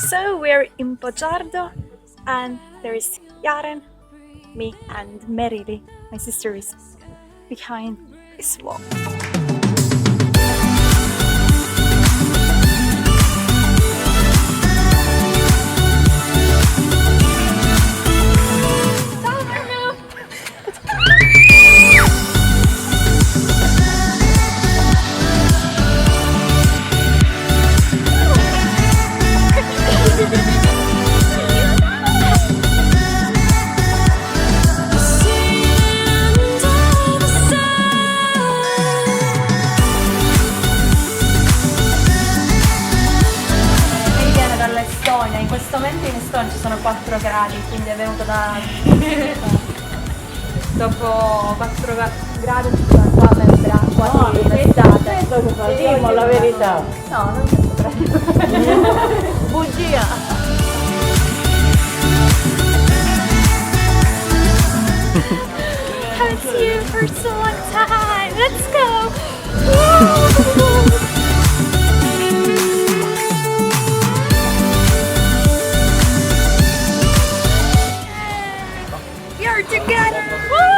So we're in Bojardo, and there is Yaren, me, and Merili. My sister is behind this wall. In questo momento in Estonia ci sono 4 gradi, quindi è venuto da... Dopo 4 gradi ci sono qua sembra quasi l'estate. Diciamo la verità. No, non sempre. Bugia. Haven't seen you for so long time. Let's go. Woo! We are together. Woo!